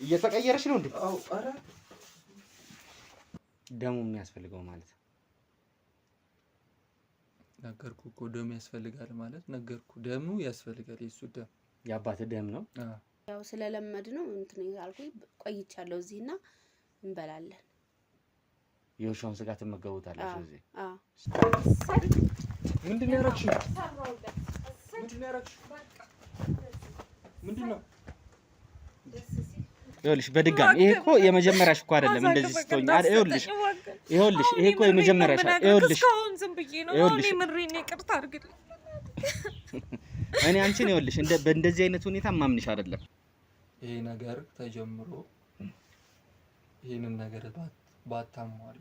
እየተቀየረሽ ነው እንዴ? አዎ። አረ ደሙ የሚያስፈልገው ማለት ነገርኩ እኮ ደሙ ያስፈልጋል ማለት ነገርኩ። ደሙ ያስፈልጋል። የሱ ደም የአባት ደም ነው። ያው ስለለመድ ነው እንትን ያልኩኝ ቆይቻለሁ እዚህና እንበላለን። የውሻውን ስጋ ትመገቡታላችሁ እዚህ? አዎ። ምንድነው ያደረግሽው? ምንድነው? ይኸውልሽ በድጋሚ ይሄ እኮ የመጀመሪያሽ እኮ አይደለም እንደዚህ ስትሆኝ። ይኸውልሽ ይሄ እኮ የመጀመሪያሽ ይኸውልሽ እስካሁን ዝም ብዬ ነው። እኔ ምሬን ይቅርታ አድርግልኝ። እኔ አንቺን ይኸውልሽ በእንደዚህ አይነት ሁኔታ ማምንሽ አይደለም። ይሄ ነገር ተጀምሮ ይሄንን ነገር ባታሟላ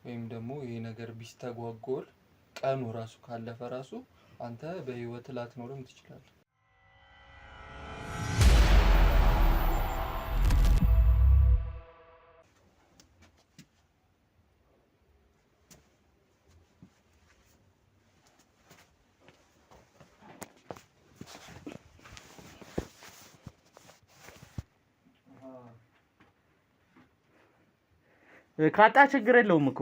ወይም ደግሞ ይሄ ነገር ቢስተጓጎል ቀኑ ራሱ ካለፈ ራሱ አንተ በህይወት ላትኖርም ትችላለህ። ካጣ ችግር የለውም እኮ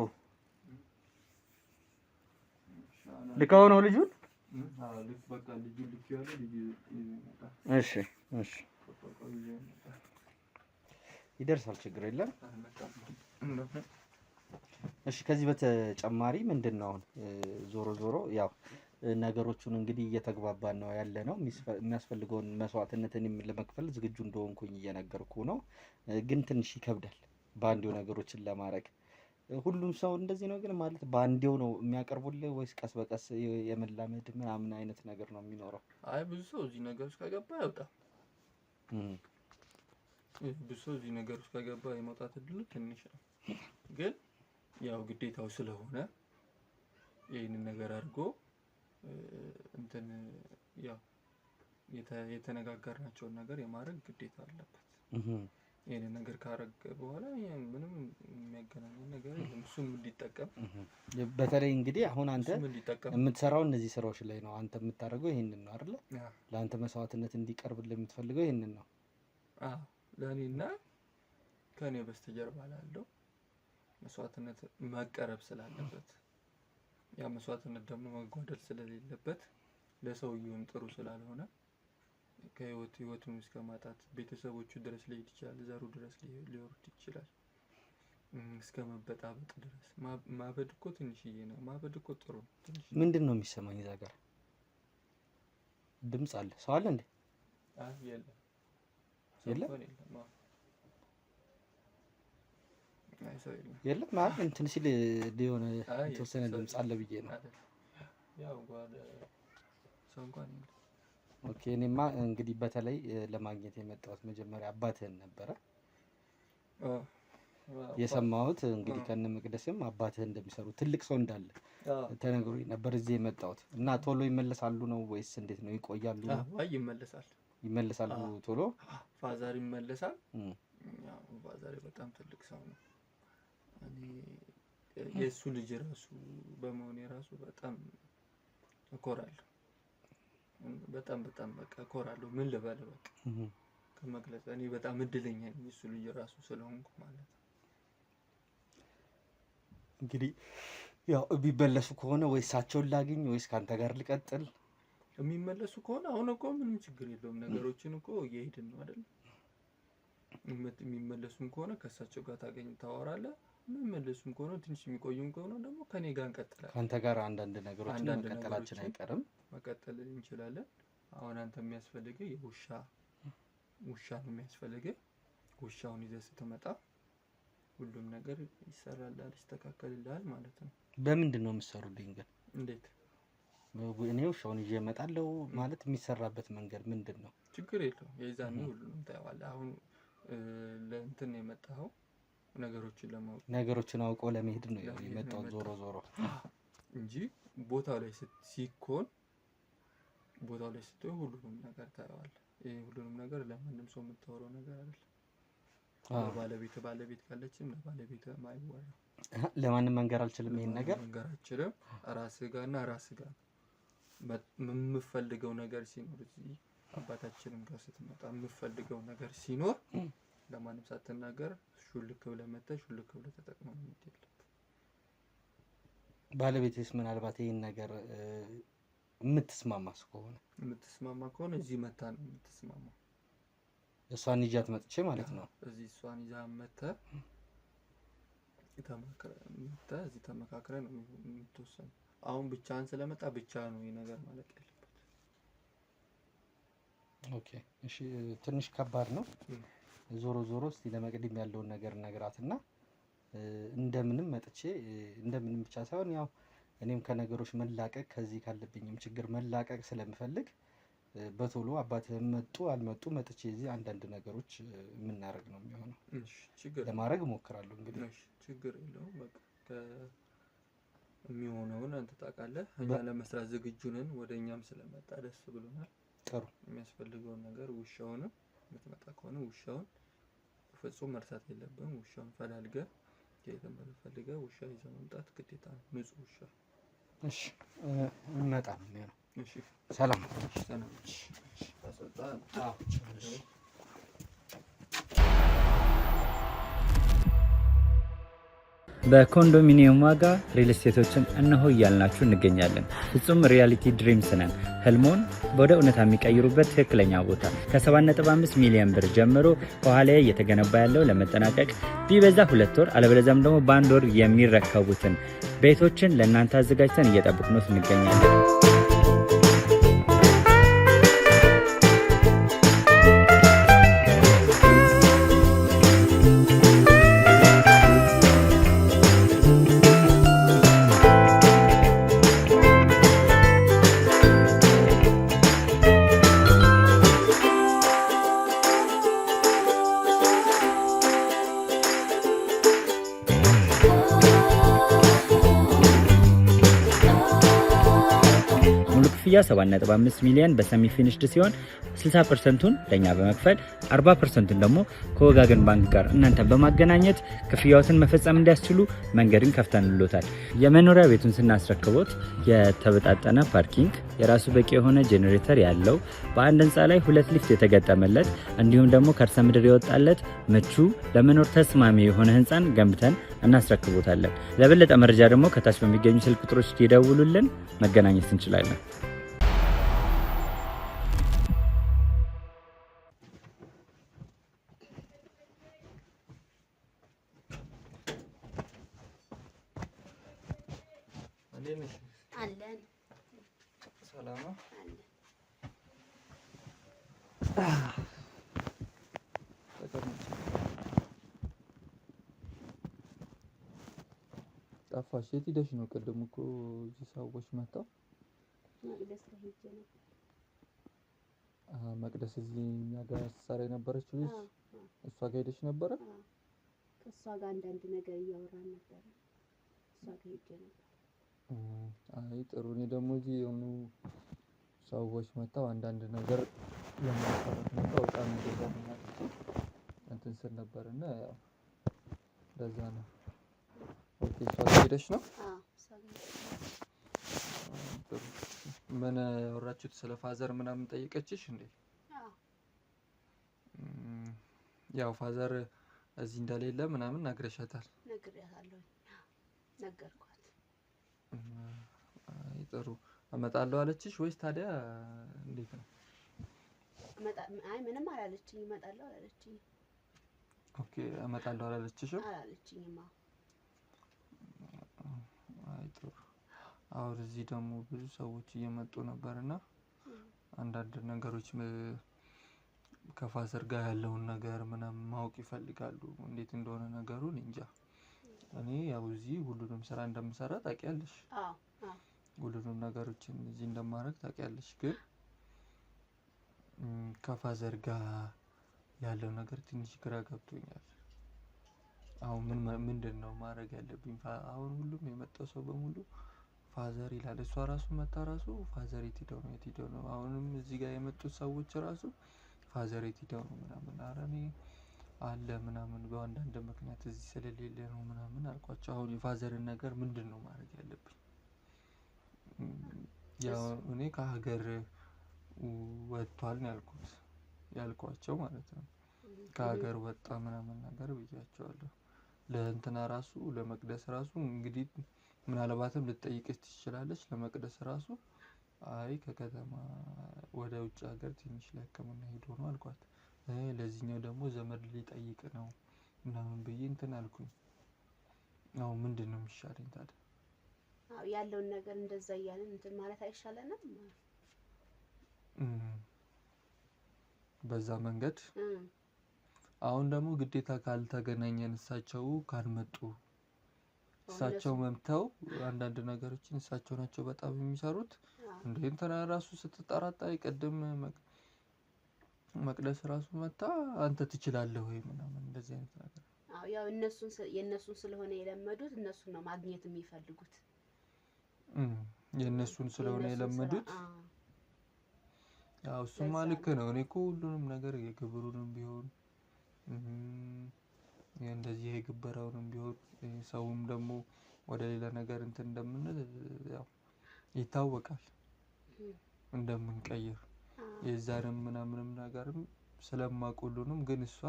ልከው ነው ልጁን። ልክ በቃ ልጁን ልክ ያለ ልጅ እሺ ይደርሳል፣ ችግር የለም። እሺ ከዚህ በተጨማሪ ምንድነው አሁን ዞሮ ያው ነገሮቹን እንግዲህ እየተግባባን ነው ያለ ነው። የሚያስፈልገውን መስዋዕትነትን ለመክፈል ዝግጁ እንደሆንኩኝ እየነገርኩ ነው። ግን ትንሽ ይከብዳል ባንዴው ነገሮችን ለማድረግ። ሁሉም ሰው እንደዚህ ነው ግን ማለት ባንዴው ነው የሚያቀርቡልህ ወይስ ቀስ በቀስ የመላመድ ምናምን አይነት ነገር ነው የሚኖረው? አይ ብዙ ሰው እዚህ ነገር ውስጥ ከገባ ያውጣል። ብዙ ሰው እዚህ ነገር ውስጥ ከገባ የመውጣት እድሉ ትንሽ ነው። ግን ያው ግዴታው ስለሆነ ይሄንን ነገር አድርጎ እንትን ያው የተነጋገርናቸውን ነገር የማድረግ ግዴታ አለበት። ይሄንን ነገር ካረገ በኋላ ምንም የሚያገናኝ ነገር የለም። እሱም እንዲጠቀም በተለይ እንግዲህ አሁን አንተ የምትሰራው እነዚህ ስራዎች ላይ ነው። አንተ የምታደርገው ይሄንን ነው አይደል? ለአንተ መስዋዕትነት እንዲቀርብልህ የምትፈልገው ይሄንን ነው። አዎ ለእኔና ከኔ በስተጀርባ ላለው መስዋዕትነት መቀረብ ስላለበት ያ መስዋዕትነት ደግሞ መጓደል ስለሌለበት ለሰውየውም ጥሩ ስላልሆነ ከህይወቱን እስከ ማጣት ቤተሰቦቹ ድረስ ሊሄድ ይችላል፣ ዘሩ ድረስ ሊወርድ ይችላል፣ እስከ መበጣበጥ ድረስ። ማበድ እኮ ትንሽዬ ነው። ማበድ እኮ ጥሩ ነው። ምንድን ነው የሚሰማኝ? እዛ ጋር ድምፅ አለ። ሰው አለ እንዴ? አይ የለም የለም ማለት እንትን ሲል ሊሆን የተወሰነ ድምፅ አለ ብዬ ነው። ያው ጓደ ሰው እንኳን የለም። ኦኬ እኔማ እንግዲህ በተለይ ለማግኘት የመጣሁት መጀመሪያ አባትህን ነበረ የሰማሁት። እንግዲህ ከነ መቅደስም አባትህ እንደሚሰሩ ትልቅ ሰው እንዳለ ተነግሮኝ ነበር እዚህ የመጣሁት። እና ቶሎ ይመለሳሉ ነው ወይስ እንዴት ነው? ይቆያሉ? አይ ይመለሳሉ ቶሎ። ፋዘር ይመለሳል። ያው ፋዘር በጣም ትልቅ ሰው ነው። እኔ የሱ ልጅ ራሱ በመሆኔ ራሱ በጣም እኮራለሁ። በጣም በቃ እኮራለሁ። ምን ልበል በቃ ከመግለጽ እኔ በጣም እድለኛ ነኝ የሱ ልጅ ራሱ ስለሆንኩ ማለት ነው። እንግዲህ ያው ቢመለሱ ከሆነ ወይስ እሳቸውን ላግኝ ወይስ ካንተ ጋር ልቀጥል? የሚመለሱ ከሆነ አሁን እኮ ምንም ችግር የለውም። ነገሮችን እኮ እየሄድን ነው አይደል? የሚመለሱም ከሆነ ከእሳቸው ጋር ታወራለህ። የሚመለሱም ከሆነ ትንሽ የሚቆዩም ከሆነ ደግሞ ከኔ ጋር እንቀጥላለን። ካንተ ጋር አንዳንድ ነገሮችን መቀጠላችን አይቀርም። መቀጠል እንችላለን። አሁን አንተ የሚያስፈልግህ ውሻ ነው የሚያስፈልግህ። ውሻውን ይዘህ ስትመጣ ሁሉም ነገር ይሰራልሃል፣ ይስተካከልልሃል ማለት ነው። በምንድን ነው የምትሰሩልኝ ግን? እንዴት? እኔ ውሻውን ይዤ እመጣለሁ ማለት የሚሰራበት መንገድ ምንድን ነው? ችግር የለውም። የዛኔ ሁሉንም ታየዋለህ። አሁን ለእንትን ነው የመጣኸው ነገሮችን አውቆ ለመሄድ ነው የመጣው ዞሮ እንጂ ቦታው ላይ ስትሆን ሁሉንም ነገር ታየዋለህ። ይሄ ሁሉንም ነገር ለማንም ሰው የምታወራው ነገር አይደለም። ባለቤት ካለችም ለባለቤት ማይወራ ለማንም መንገር አልችልም። ይሄን ነገር መንገር አልችልም። ራስህ ጋር የምፈልገው ነገር ሲኖር እዚህ አባታችንም ጋር ስትመጣ የምፈልገው ነገር ሲኖር ለማንም ሳትናገር ሹልክ ብለህ መተህ ሹልክ ብለህ ተጠቅመህ ነው የምትሄድ። ባለቤትስ ምናልባት ይሄን ነገር የምትስማማ ከሆነ እዚህ መታ ነው የምትስማማው። እሷን ይዣት መጥቼ ማለት ነው። እዚህ እሷን ይዛ መተህ እዚህ ተመካክረን ነው የምትወሰነው። አሁን ብቻህን ስለመጣ ብቻ ነው ይሄ ነገር ማለቅ ያለበት። ኦኬ እሺ፣ ትንሽ ከባድ ነው። ዞሮ እስቲ ለመቅድም ያለውን ነገር ነግራትና እንደምንም መጥቼ እንደምንም ብቻ ሳይሆን ያው እኔም ከነገሮች መላቀቅ ከዚህ ካለብኝም ችግር መላቀቅ ስለምፈልግ በቶሎ አባትህ መጡ አልመጡ መጥቼ እዚህ አንዳንድ ነገሮች የምናደርግ ነው የሚሆነው። ለማድረግ እሞክራለሁ። እንግዲህ ችግር የለውም። በቃ የሚሆነውን አንተ ታውቃለህ። እኛ ለመስራት ዝግጁ ነን። ወደኛም ስለመጣ ደስ ብሎናል። ጥሩ። የሚያስፈልገውን ነገር ውሻውንም የምትመጣ ከሆነ ውሻውን ፍጹም መርሳት የለብህም። ውሻውን ፈላልገህ ከየትም ፈልገህ ውሻ ይዘህ መምጣት ግዴታ ነው። ንጹህ ውሻ። እሺ እንመጣ ነው የሚሆነው። እሺ ሰላም። ሰላም። በኮንዶሚኒየም ዋጋ ሪል ስቴቶችን እነሆ እያልናችሁ እንገኛለን። ፍጹም ሪያሊቲ ድሪምስ ነን። ህልሞን ወደ እውነታ የሚቀይሩበት ትክክለኛ ቦታ። ከ7.5 ሚሊዮን ብር ጀምሮ ከኋላ እየተገነባ ያለው ለመጠናቀቅ ቢበዛ 2 ወር አለበለዚያም ደግሞ በ1 ወር የሚረከቡትን ቤቶችን ለእናንተ አዘጋጅተን እየጠበቅነው እንገኛለን። ክፍያ 7.5 ሚሊዮን በሰሚ ፊኒሽድ ሲሆን 60%ቱን ለኛ በመክፈል 40%ቱን ደግሞ ከወጋገን ባንክ ጋር እናንተ በማገናኘት ክፍያዎትን መፈጸም እንዲያስችሉ መንገድን ከፍተንልዎታል። የመኖሪያ ቤቱን ስናስረክቦት የተበጣጠነ ፓርኪንግ፣ የራሱ በቂ የሆነ ጄኔሬተር ያለው በአንድ ህንፃ ላይ 2 ሊፍት የተገጠመለት እንዲሁም ደግሞ ከርሰ ምድር የወጣለት ምቹ ለመኖር ተስማሚ የሆነ ህንፃን ገንብተን እናስረክቦታለን። ለበለጠ መረጃ ደግሞ ከታች በሚገኙ ስልክ ቁጥሮች ይደውሉልን፣ መገናኘት እንችላለን። አለን ሰላም ነው። ጠፋሽ። የት ሄደሽ ነው? ቅድም እኮ እዚህ ሰዎች መጣው። መቅደስ ላይ ሄጄ ነበር። መቅደስ እዚህ እኛ ጋር ስትሰራ የነበረችው ልጅ እሷ ጋር ሄደሽ ነበረ? ከእሷ ጋር አንዳንድ ነገር እያወራን ነበር። እሷ ጋር ሄጄ ነበር። አይ ጥሩ። እኔ ደግሞ እዚህ የሆኑ ሰዎች መጣው አንዳንድ ነገር ለማሰራት መጣው። በጣም እንደዛና እንትን ስል ነበርና ያው ለዛ ነው። ኦኬ። እሷ ጋር ሄደሽ ነው? እሷ ጋር ጥሩ። ምን ያወራችሁት? ስለ ፋዘር ምናምን ጠይቀችሽ እንዴ? ያው ፋዘር እዚህ እንደሌለ ምናምን ነግረሻታል? ነግሬያታለሁ። ነገርኳት። አይ ጥሩ። እመጣለሁ አለችሽ ወይስ ታዲያ እንዴት ነው? አይ ምንም አላለችኝ። እመጣለሁ አላለችኝ። ኦኬ። እመጣለሁ አላለችሽም? አላለችኝማ። አይ ጥሩ። አሁን እዚህ ደግሞ ብዙ ሰዎች እየመጡ ነበርና አንዳንድ ነገሮች ከፋዘር ጋር ያለውን ነገር ምናምን ማወቅ ይፈልጋሉ። እንዴት እንደሆነ ነገሩን እንጃ። እኔ ያው እዚህ ሁሉንም ስራ እንደምሰራ ታውቂያለሽ። ሁሉንም ነገሮችን እዚህ እንደማደርግ ታውቂያለሽ። ግን ከፋዘር ጋር ያለው ነገር ትንሽ ግራ ገብቶኛል። አሁን ምንድነው ማድረግ ያለብኝ? አሁን ሁሉም የመጣው ሰው በሙሉ ፋዘር ይላል። እሷ ራሱ መጣ ራሱ ፋዘር የት ሄደው ነው? አሁንም እዚህ ጋር የመጡት ሰዎች ራሱ ፋዘር የት ሄደው ነው ምናምን። ኧረ እኔ አለ ምናምን በአንዳንድ ምክንያት እዚህ ስለሌለ ነው ምናምን አልኳቸው። አሁን የፋዘርን ነገር ምንድነው ማድረግ ያለብኝ? ያው እኔ ከሀገር ወጥቷል ያልኳቸው ማለት ነው። ከሀገር ወጣ ምናምን ነገር ብያቸዋለሁ። ለእንትና ራሱ ለመቅደስ ራሱ እንግዲህ ምናልባትም ልትጠይቅሽ ትችላለች። ለመቅደስ ራሱ አይ ከከተማ ወደ ውጭ ሀገር ትንሽ ለሕክምና ሄዶ ነው አልኳት። ለዚህኛው ደግሞ ዘመድ ሊጠይቅ ነው ምናምን ብዬ እንትን አልኩኝ። አዎ ምንድን ነው የሚሻለኝ ታዲያ? አዎ ያለውን ነገር እንደዛ እያልን እንትን ማለት አይሻለንም? በዛ መንገድ አሁን ደግሞ ግዴታ ካልተገናኘን እሳቸው ካልመጡ እሳቸው መምተው አንዳንድ ነገሮችን እሳቸው ናቸው በጣም የሚሰሩት። እንደ እንትና ራሱ ስትጠራጠሪ ቅድም መቅደስ ራሱ መታ አንተ ትችላለህ ወይ ምናምን እንደዚህ አይነት ነገር። አዎ ያው የእነሱን ስለሆነ የለመዱት እነሱን ነው ማግኘት የሚፈልጉት። የእነሱን ስለሆነ የለመዱት። ያው እሱማ ልክ ነው። እኔ እኮ ሁሉንም ነገር የግብሩንም ቢሆን እንደዚህ የግበራውንም ቢሆን ሰውም ደግሞ ወደ ሌላ ነገር እንትን እንደምንል ያው ይታወቃል እንደምንቀይር የዛሬም ምናምንም ነገርም ስለማውቅ ሁሉንም። ግን እሷ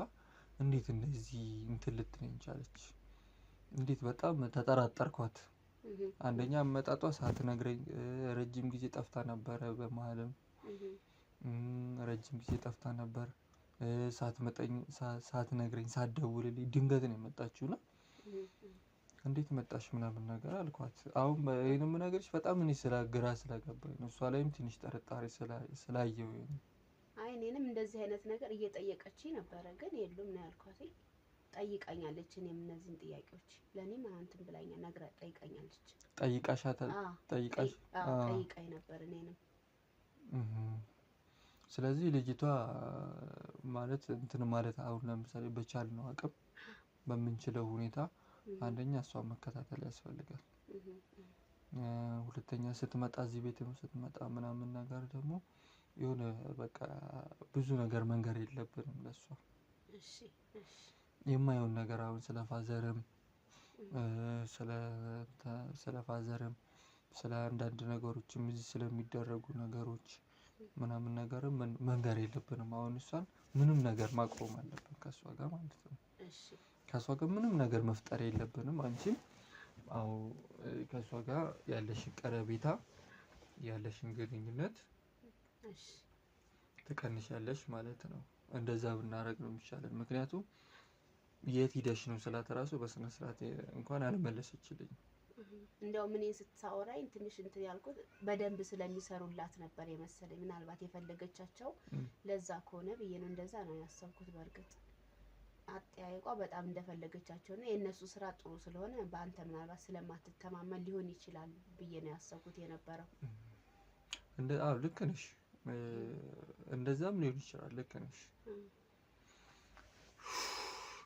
እንዴት እንደዚህ እንትን ልትለኝ ቻለች? እንዴት በጣም ተጠራጠርኳት። አንደኛ አመጣጧ ሳትነግረኝ ረጅም ጊዜ ጠፍታ ነበረ። በመሀልም ረጅም ጊዜ ጠፍታ ነበር። ሳትነግረኝ ሳትደውልልኝ ድንገት ነው የመጣችው እና እንዴት መጣሽ ምናምን ነገር አልኳት። አሁን ይሄንም ነገርሽ በጣም እኔ ግራ ስለገባኝ ነው። እሷ ላይም ትንሽ ጥርጣሬ ስላየው ነው። አይ እኔንም እንደዚህ አይነት ነገር እየጠየቀችኝ ነበረ፣ ግን የሉም ነው ያልኳት። ጠይቃኛለች። እኔም እነዚህን ጥያቄዎች ለኔም እንትን ብላኛ ነግራ ጠይቃኛለች። ጠይቃሻታል? ጠይቃኝ ነበር እኔንም። ስለዚህ ልጅቷ ማለት እንትን ማለት አሁን ለምሳሌ በቻልነው አቅም በምንችለው ሁኔታ አንደኛ እሷን መከታተል ያስፈልጋል። ሁለተኛ ስትመጣ እዚህ ቤት ስትመጣ ምናምን ነገር ደግሞ የሆነ በቃ ብዙ ነገር መንገር የለብንም ለሷ። የማይሆን ነገር አሁን ስለ ፋዘርም ስለ አንዳንድ ነገሮችም እዚህ ስለሚደረጉ ነገሮች ምናምን ነገርም መንገር የለብንም። አሁን እሷን ምንም ነገር ማቆም አለብን ከእሷ ጋር ማለት ነው። ከእሷ ጋር ምንም ነገር መፍጠር የለብንም። አንቺም አዎ ከእሷ ጋር ያለሽን ቀረቤታ ያለሽን ግንኙነት ትቀንሻለሽ ማለት ነው። እንደዛ ብናደርግ ነው የሚሻለን። ምክንያቱም የት ሂደሽ ነው ስላት ራሱ በስነ ስርዓት እንኳን አልመለሰችልኝም። እንደውም እኔ ስታወራኝ ትንሽ እንትን ያልኩት በደንብ ስለሚሰሩላት ነበር የመሰለኝ። ምናልባት የፈለገቻቸው ለዛ ከሆነ ብዬ ነው እንደዛ ነው ያሰብኩት። በእርግጥ አጠያየቋ በጣም እንደፈለገቻቸው እና የእነሱ ስራ ጥሩ ስለሆነ በአንተ ምናልባት ስለማትተማመን ሊሆን ይችላል ብዬ ነው ያሰብኩት የነበረው። አዎ ልክ ነሽ። እንደዛም ሊሆን ይችላል። ልክ ነሽ።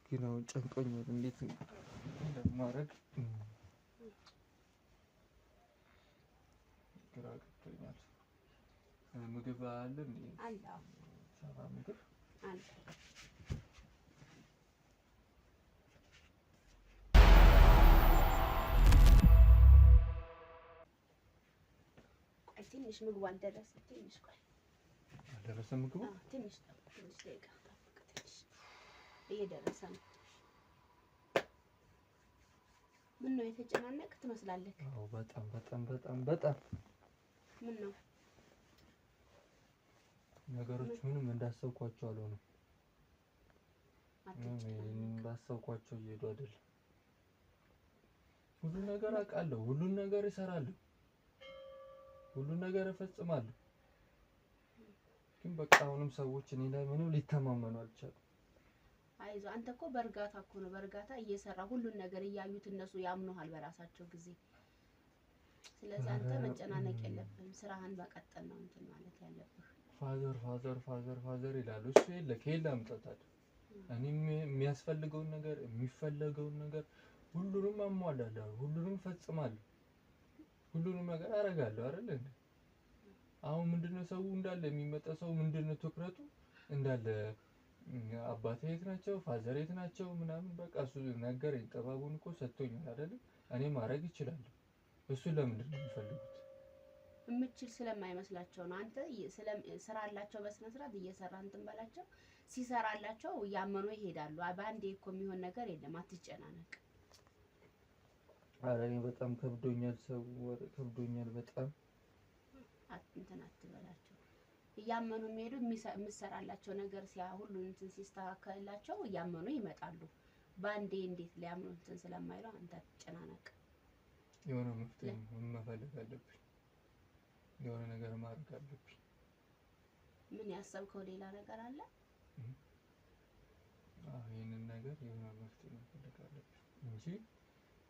ግን አሁን ጨንቆኛል። እንዴት እንደማደርግ ግራ ገብቶኛል። ምግብ አለ እንዴ? አለ። ሰባ ምግብ አለ። ቆይ ትንሽ ምግቡ አልደረሰም። ትንሽ ቆይ አልደረሰም ምግቡ? ትንሽ ደቂቃ ጠብቅ። ትንሽ እየደረሰ ነው። ምን ነው የተጨናነቅ ትመስላለህ? አዎ በጣም በጣም በጣም በጣም። ምን ነው ነገሮች ምንም እንዳሰብኳቸው አልሆኑም። እንዳሰብኳቸው እየሄዱ አይደለም። ሁሉን ነገር አውቃለሁ፣ ሁሉን ነገር እሰራለሁ፣ ሁሉን ነገር እፈጽማለሁ። ግን በቃ አሁንም ሰዎች እኔ ላይ ምንም ሊተማመኑ አልቻሉም። አይዞህ አንተ እኮ በእርጋታ እኮ ነው በእርጋታ እየሰራ ሁሉን ነገር እያዩት እነሱ ያምኑሃል በራሳቸው ጊዜ። ስለዚህ አንተ መጨናነቅ የለብህም። ስራህን በቀጠል ነው እንትን ማለት ያለብህ። ፋዘር ይላሉ። እሱ ከየት ላምጣታል? እኔም የሚያስፈልገውን ነገር የሚፈለገውን ነገር ሁሉንም አሟላለሁ፣ ሁሉንም ፈጽማለሁ፣ ሁሉንም ነገር አደርጋለሁ አይደል እንዴ? አሁን ምንድነው ሰው እንዳለ የሚመጣ ሰው ምንድነው ትኩረቱ እንዳለ አባቴ የት ናቸው ፋዘር የት ናቸው ምናምን በቃ እሱ ነገረኝ። ጥበቡን እኮ ሰጥቶኛል አይደል? እኔ ማድረግ እችላለሁ። እሱን ለምንድን ነው የሚፈልጉት? የምችል ስለማይመስላቸው ነው። አንተ ስራ አላቸው በስነ ስርዓት እየሰራ እንትን በላቸው። ሲሰራላቸው እያመኑ ይሄዳሉ። በአንዴ እኮ የሚሆን ነገር የለም። አትጨናነቅ። ኧረ እኔ በጣም ከብዶኛል፣ ከብዶኛል በጣም እንትን አትበላቸው። እያመኑ የሚሄዱ የምሰራላቸው ነገር ሁሉ እንትን ሲስተካከልላቸው እያመኑ ይመጣሉ። በአንዴ እንዴት ሊያምኑ እንትን ስለማይሉ አንተ አትጨናነቅ። የሆነ መፍትሄ መፈለግ አለብኝ። የሆነ ነገር ማድረግ አለብኝ። ምን ያሰብከው ሌላ ነገር አለ? ይህንን ነገር የሆነ መፍትሄ መፈለግ አለብኝ እንጂ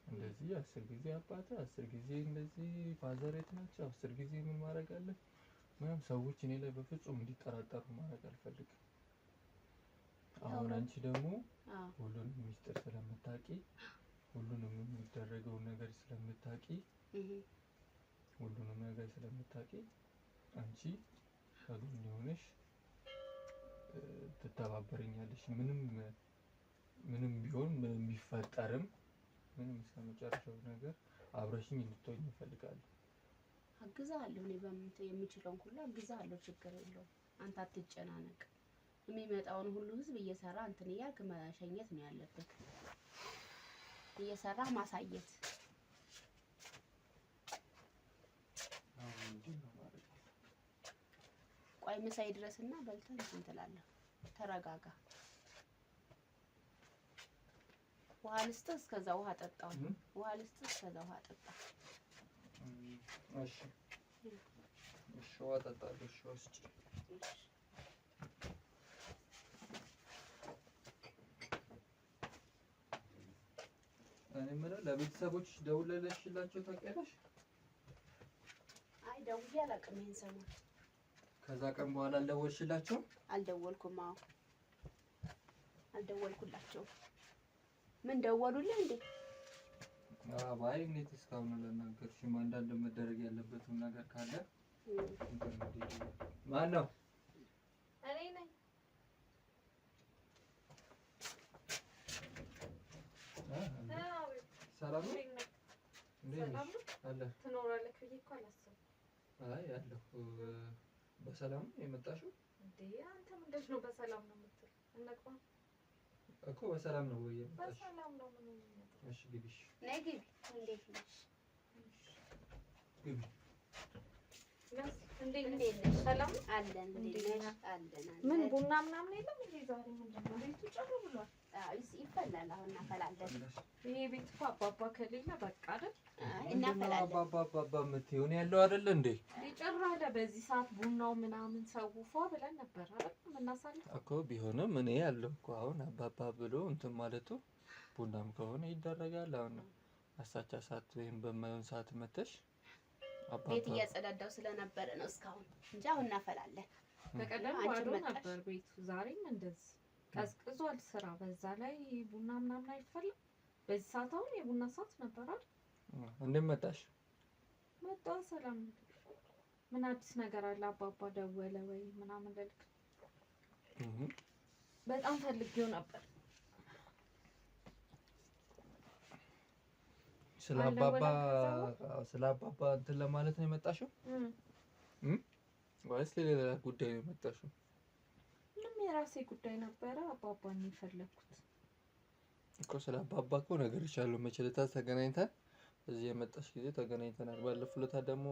እንደዚህ 10 ጊዜ አባቴ 10 ጊዜ እንደዚህ ፋዘሬት ናቸው 10 ጊዜ ምን ማድረግ አለ ምንም ሰዎች እኔ ላይ በፍጹም እንዲጠራጠሩ ማድረግ አልፈልግም። አሁን አንቺ ደግሞ ሁሉንም ሚስጥር ስለምታውቂ ሁሉንም የሚደረገውን ነገር ስለምታውቂ ሁሉንም ነገር ስለምታውቂ አንቺ ከጎን ሆነሽ ትተባበረኛለሽ። ምንም ቢሆን ምንም ቢፈጠርም ምንም እስከመጨረሻው ነገር አብረሽኝ እንድትሆኝ እፈልጋለሁ። አግዛለሁ። እኔ የምችለውን ሁሉ አግዛለሁ። ችግር የለውም። አንተ አትጨናነቅ። የሚመጣውን ሁሉ ህዝብ እየሰራ እንትን እያልክ መሸኘት ነው ያለበት። እየሰራ ማሳየት። ቆይ ምሳይ ድረስና በልተን እንትን ትላለህ። ተረጋጋ። ውሃ ልስጥህ፣ እስከዛ ውሃ ጠጣው። ውሃ ልስጥህ፣ እስከዛ ውሃ ጠጣ። እሺ እሺ፣ ውሃ ጠጣለሁ። እሺ ወስጪ። እኔ የምለው ለቤተሰቦች ደውለሽላቸው ታውቂያለሽ? አይ ደውዬ አላውቅም ይሄን ሰሞን። ከዛ ቀን በኋላ አልደወልሽላቸውም? አልደወልኩም። አዎ አልደወልኩላቸውም። ምን ደወሉልህ እንዴ? አባይ እንዴት እስካሁን አልናገርሽም? አንዳንድ መደረግ ያለበትም ነገር ካለ ማን ነው? እኔ ነኝ። ሰላም ነው? ሰላም ነው? አለ ትኖራለህ ብዬሽ እኮ አላሰብኩም። አይ አለሁ። በሰላም ነው የመጣሽው? እንዴ አንተ ምንድን ነው በሰላም ነው የምትል? እንግባ እኮ በሰላም ነው ወይ የመጣሽው? በሰላም ነው። ምን ነው? እሺ ግቢ። ነይ ግቢ። እንዴት ነሽ? ግቢ። እንዴት ነሽ? ሰላም አለን። እንዴት ነሽ? አለን። ምን ቡና ምናምን የለም እንዴ ዛሬ? ምንድን ነው ቤቱ ጭር ብሏል። ይፈላል። አሁን እናፈላለን። ይሄ ቤት እኮ አባባ ከሌለ በቃ አይደል? እናፈላለን። አባባ የምትይው ነው ያለው አይደል እንዴ? ጭር አለ። በዚህ ሰዓት ቡናው ምናምን ሰውፏ ብለን ነበር አይደል የምናሳልፍ እኮ። ቢሆንም እኔ ያለው እኮ አሁን አባባ ብሎ እንትን ማለቱ ቡናም ከሆነ ይደረጋል። አሁን አሳቻ ሰዓት ወይም በማይሆን ሰዓት መተሽ ቤት እያጸዳዳው ስለነበረ ነው እስካሁን እንጂ አሁን እናፈላለን። በቀደም ባዶ ነበር ቤቱ፣ ዛሬም እንደዚህ ቀዝቅዟል ስራ። በዛ ላይ ቡና ምናምን አይፈላም በዚህ ሰዓት። አሁን የቡና ሰዓት ነበር አይደል? እንዴት መጣሽ? መጣ። ሰላም። ምን አዲስ ነገር አለ? አባባ ደወለ ወይ ምናምን ልልክ በጣም ፈልጌው ነበር። ስለ አባባ እንትን ለማለት ነው የመጣሽው ወይስ ለሌላ ጉዳይ ነው የመጣሽው? ምንም የራሴ ጉዳይ ነበረ። አባባን ነው የፈለኩት እኮ። ስለ አባባ እኮ ነግሬሻለሁ። መቼ ዕለት ተገናኝተን እዚህ የመጣሽ ጊዜ ተገናኝተናል። ባለፈው ዕለት ደግሞ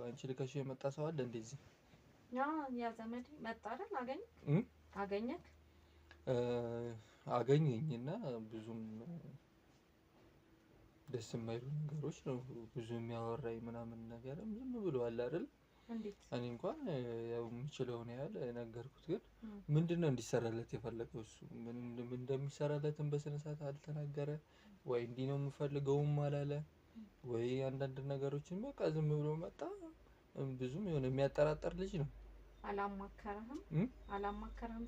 አንቺ ልከሽ የመጣ ሰው አለ እንደዚህ። ያ ዘመድ መጣ አይደል? አገኘኝና ብዙም ደስ የማይሉ ነገሮች ነው። ብዙ የሚያወራኝ ምናምን ነገርም ዝም ብሎ አለ አይደል? እንዴት? እኔ እንኳን ያው የምችለውን ያህል ነገርኩት። ግን ምንድነው እንዲሰራለት የፈለገው? እሱ ምን እንደሚሰራለትም በስነ ስርዓት አልተናገረ ወይ እንዲህ ነው የምፈልገውም አላለ ወይ አንዳንድ ነገሮችን በቃ ዝም ብሎ መጣ። ብዙም የሆነ የሚያጠራጥር ልጅ ነው። አላማከረህም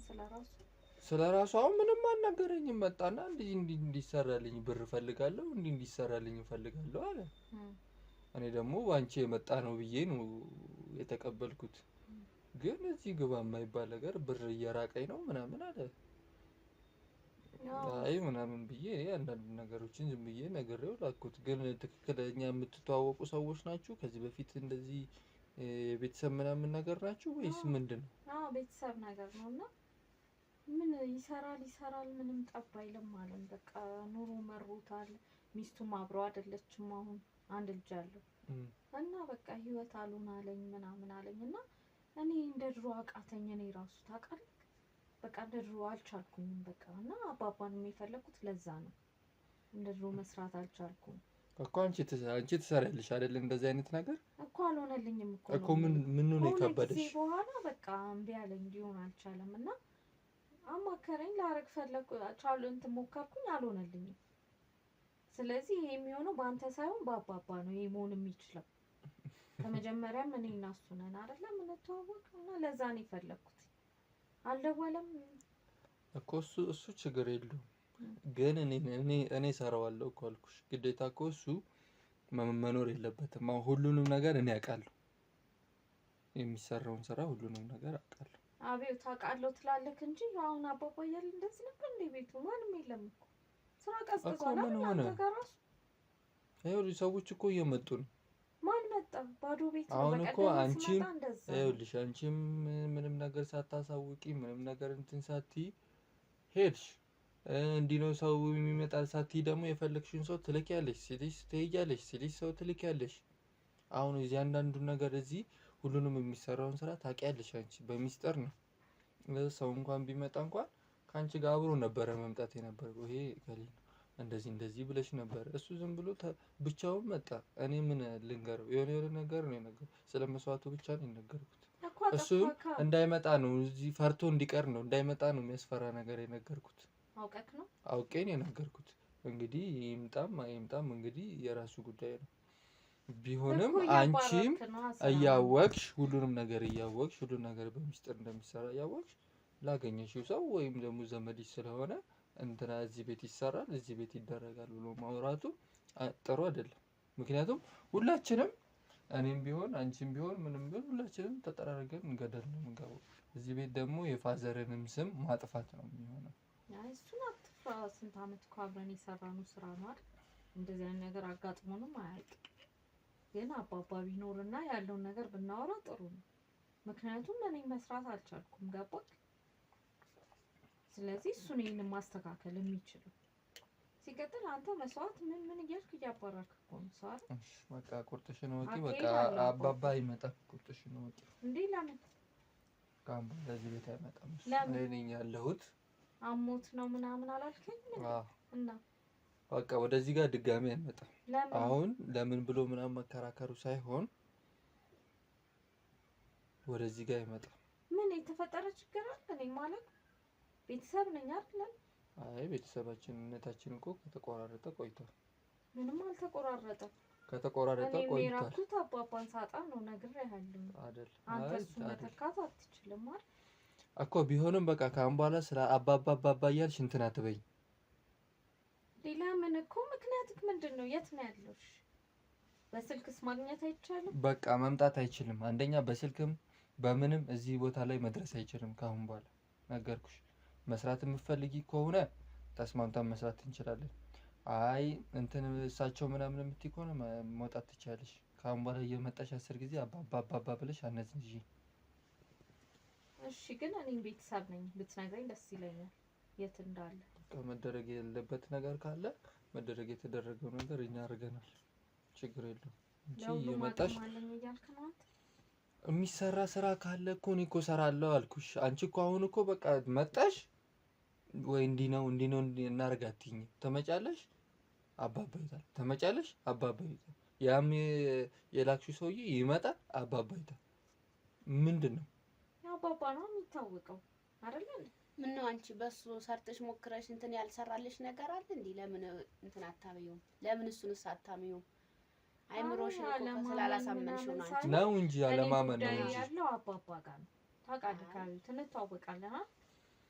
ስለራሱ? አሁን ምንም አልነገረኝም። መጣና እንዲሰራልኝ ብር እፈልጋለሁ እንዲሰራልኝ እፈልጋለሁ አለ። እኔ ደግሞ ባንቺ የመጣ ነው ብዬ ነው የተቀበልኩት። ግን እዚህ ግባ የማይባል ነገር ብር እየራቀኝ ነው ምናምን አለ። አይ ምናምን ብዬ አንዳንድ ነገሮችን ዝም ብዬ ነግሬው ላኩት። ግን ትክክለኛ የምትተዋወቁ ሰዎች ናችሁ? ከዚህ በፊት እንደዚህ የቤተሰብ ምናምን ነገር ናችሁ ወይስ ምንድን ነው? አዎ ቤተሰብ ነገር ነው። እና ምን ይሰራል ምንም ጠብ አይልም አለን። በቃ ኑሮ መሮታል። ሚስቱም አብረው አይደለችም አሁን አንድ ልጅ አለው እና በቃ ህይወት አሉን አለኝ ምናምን አለኝ። እና እኔ እንደ ድሮ አቃተኝ። እኔ ራሱ ታውቃለህ በቃ እንደ ድሮ አልቻልኩኝም። በቃ እና አባባንም የፈለኩት ለዛ ነው። እንደ ድሮ መስራት አልቻልኩም እኮ። አንቺ ትሰሪያለሽ አይደል እንደዚህ አይነት ነገር እኮ አልሆነልኝም እኮ ምን ነው የከበደሽ? ከዚህ በኋላ በቃ እምቢ አለኝ፣ ሊሆን አልቻለም። እና አማከረኝ፣ ላረግ ፈለኩ፣ እንትን ሞከርኩኝ፣ አልሆነልኝም። ስለዚህ ይሄ የሚሆነው በአንተ ሳይሆን በአባባ ነው ይሄ መሆን የሚችለው። ከመጀመሪያም እኔ እና እሱ ነን አይደለም እንተዋወቅ እና ለዛ ነው የፈለኩት። አልደወለም እኮ እሱ ችግር የለውም ግን እኔ እሰራዋለሁ እኮ አልኩሽ። ግዴታ እኮ እሱ መኖር የለበትም። አሁን ሁሉንም ነገር እኔ አውቃለሁ፣ የሚሰራውን ስራ ሁሉንም ነገር አውቃለሁ። አቤው ታውቃለሁ ትላለህ እንጂ አሁን አባባ እያለ እንደዚህ ነበር እንደ ቤቱ ማንም የለም እኮ ስራ ቀዝቅዟል። አንተ ጋር ራሱ ይኸውልሽ ሰዎች እኮ እየመጡ ነው። ማን መጣ? ባዶ ቤት ነው። አሁን እኮ አንቺም ይኸውልሽ አንቺም ምንም ነገር ሳታሳውቂ ምንም ነገር እንትን ሳትይ ሄድሽ። እንዲህ ነው ሰው የሚመጣ ሳትይ ደግሞ የፈለግሽውን ሰው ትልኪያለሽ፣ ሲልሽ ትሄጃለሽ፣ ሲልሽ ሰው ትልኪያለሽ። አሁን እዚህ አንዳንዱን ነገር እዚህ ሁሉንም የሚሰራውን ስራ ታውቂያለሽ አንቺ በሚስጥር ነው። ሰው እንኳን ቢመጣ እንኳን ከአንቺ ጋር አብሮ ነበረ መምጣት የነበረው። ይሄ ከሌ እንደዚህ ብለሽ ነበር። እሱ ዝም ብሎ ብቻውን መጣ። እኔ ምን ልንገረው? የሆነ ነገር ነው የነገረው። ስለ መስዋዕቱ ብቻ ነው የነገርኩት። እሱ እንዳይመጣ ነው እዚህ ፈርቶ እንዲቀር ነው እንዳይመጣ ነው የሚያስፈራ ነገር የነገርኩት። አውቀክ ነው? አውቄ ነው የነገርኩት። እንግዲህ ይምጣም እንግዲህ የራሱ ጉዳይ ነው። ቢሆንም አንቺም እያወቅሽ ሁሉንም ነገር እያወቅሽ ሁሉንም ነገር በሚስጥር እንደሚሰራ እያወቅሽ ላገኘሽው ሰው ወይም ደግሞ ዘመድሽ ስለሆነ እንትና እዚህ ቤት ይሰራል እዚህ ቤት ይደረጋል ብሎ ማውራቱ ጥሩ አይደለም። ምክንያቱም ሁላችንም እኔም ቢሆን አንቺም ቢሆን ምንም ቢሆን ሁላችንም ተጠራርገን እንገደል ነው የምንገባው። እዚህ ቤት ደግሞ የፋዘርንም ስም ማጥፋት ነው የሚሆነው። እሱን አትፍራ። ስንት አመት እኮ አብረን የሰራነው ስራ ነው አይደል? እንደዚህ አይነት ነገር አጋጥሞንም አያውቅም። ግን አባባ ቢኖርና ያለውን ነገር ብናወራ ጥሩ ነው። ምክንያቱም እኔ መስራት አልቻልኩም። ገባክ? ስለዚህ እሱን ይሄንን ማስተካከል የሚችለው ሲቀጥል አንተ መስዋዕት ምን እያልክ እያባረርክ እኮ ነው ሰው አይደል? እሺ በቃ ቁርጥሽን ወቂ። በቃ አባባ ይመጣል። ቁርጥሽን ወቂ እንዴ። ለምን ካምባ ለዚህ ቤት አይመጣም? እኔ ነኝ ያለሁት። አሞት ነው ምናምን አላልከኝ? እና በቃ ወደዚህ ጋር ድጋሚ አይመጣም። አሁን ለምን ብሎ ምናምን መከራከሩ ሳይሆን ወደዚህ ጋር አይመጣም። ምን የተፈጠረ ችግር አለ? እኔ ማለት ቤተሰብ ነኝ አይደል? አይ ቤተሰባችንነታችን እኮ ከተቆራረጠ ቆይቷል። ምንም አልተቆራረጠም። ከተቆራረጠ ቆይቷል። እኔ የራኩት አባባን ሳጣ ነው ነግሬሃለሁ አይደል? አንተ እሱ መተካት አትችልም አይደል እኮ። ቢሆንም በቃ ካሁን በኋላ ስለ አባባ እያልሽ እንትን አትበይ። ሌላ ምን እኮ ምክንያትክ ምንድን ነው? የት ነው ያለው? በስልክስ ማግኘት አይቻልም? በቃ መምጣት አይችልም። አንደኛ በስልክም በምንም እዚህ ቦታ ላይ መድረስ አይችልም ካሁን በኋላ ነገርኩሽ። መስራት የምትፈልጊ ከሆነ ተስማምተን መስራት እንችላለን። አይ እንትን እሳቸው ምናምን የምትይ ከሆነ መውጣት ትችያለሽ። ካሁን በኋላ እየመጣሽ 10 ጊዜ አባባ ብለሽ አነዝንጂ። እሺ ግን እኔም ቤተሰብ ነኝ ብትነግረኝ ደስ ይለኛል የት እንዳለ። መደረግ የሌለበት ነገር ካለ መደረግ የተደረገው ነገር እኛ አድርገናል። ችግር የለውም እንጂ እየመጣሽ የሚሰራ ስራ ካለ እኮ እኔ እኮ እሰራለሁ አልኩሽ። አንቺ እኮ አሁን እኮ በቃ መጣሽ ወይ እንዲህ ነው እናድርግ አትይኝም። ተመጫለሽ አባባ ይታል፣ ተመጫለሽ አባባ ይታል። ያም የላክሽው ሰውዬ ይመጣል አባባ ይታል። ምንድን ነው አባባ ነው የሚታወቀው አይደል? ምን ነው አንቺ በሱ ሰርተሽ ሞክረሽ እንትን ያልሰራልሽ ነገር አለ እንዴ? ለምን እንትን አታበዩም? ለምን እሱንስ አታሚዩም? አይምሮሽ ስላላሳመንሽው ነው አንቺ ነው እንጂ አለማመን ነው እንጂ ያለው አባባ ጋር ነው። ታውቃለህ ካሉ እንተዋወቃለን አይደል?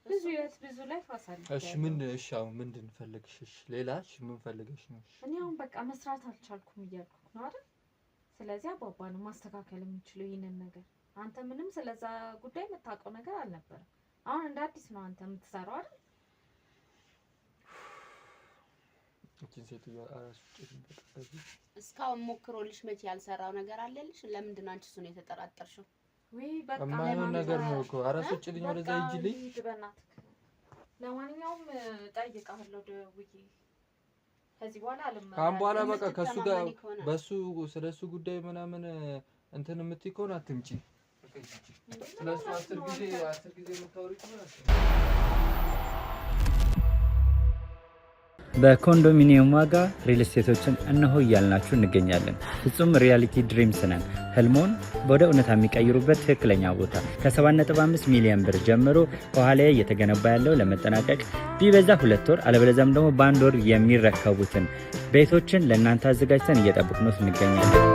ብዙ ህይወት ብዙ ላይፍ አሳልፈናል። እሺ አሁን ምንድን ፈልግሽ? እሺ ሌላሽ ምን ፈልገሽ ነው? እኔ አሁን በቃ መስራት አልቻልኩም እያልኩ ነው አይደል? ስለዚህ አባባ ነው ማስተካከል የሚችለው ይሄንን ነገር። አንተ ምንም ስለዛ ጉዳይ የምታውቀው ነገር አልነበረም። አሁን እንደ አዲስ ነው አንተ የምትሰራው አይደል? እቺን ሴትዮ አላስወጪትም። በቃ እስካሁን ሞክሮልሽ መቼ ያልሰራው ነገር አለልሽ? ለምንድን ነው አንቺ እሱን የተጠራጠርሽው? ወይ በቃ የማይሆን ነገር ነው እኮ አላስወጪልኝ ወደዛ ሂጂልኝ። ለማንኛውም ጠይቃለሁ ደውዬ ከዚህ በኋላ አልመረጥም። ካም በኋላ በቃ ከሱ ጋር በሱ ስለሱ ጉዳይ ምናምን እንትን የምትይ ከሆነ አትምጪ። ስለሱ 10 ጊዜ የምታወሪ ከሆነ በኮንዶሚኒየም ዋጋ ሪል ስቴቶችን እነሆ እያልናችሁ እንገኛለን። ፍጹም ሪያሊቲ ድሪምስ ነን። ህልሞን ወደ እውነታ የሚቀይሩበት ትክክለኛ ቦታ ከ7.5 ሚሊዮን ብር ጀምሮ ከኋላ እየተገነባ ያለው ለመጠናቀቅ ቢበዛ 2 ወር አለበለዚያም ደግሞ በ1 ወር የሚረከቡትን ቤቶችን ለእናንተ አዘጋጅተን እየጠበቅነው እንገኛለን።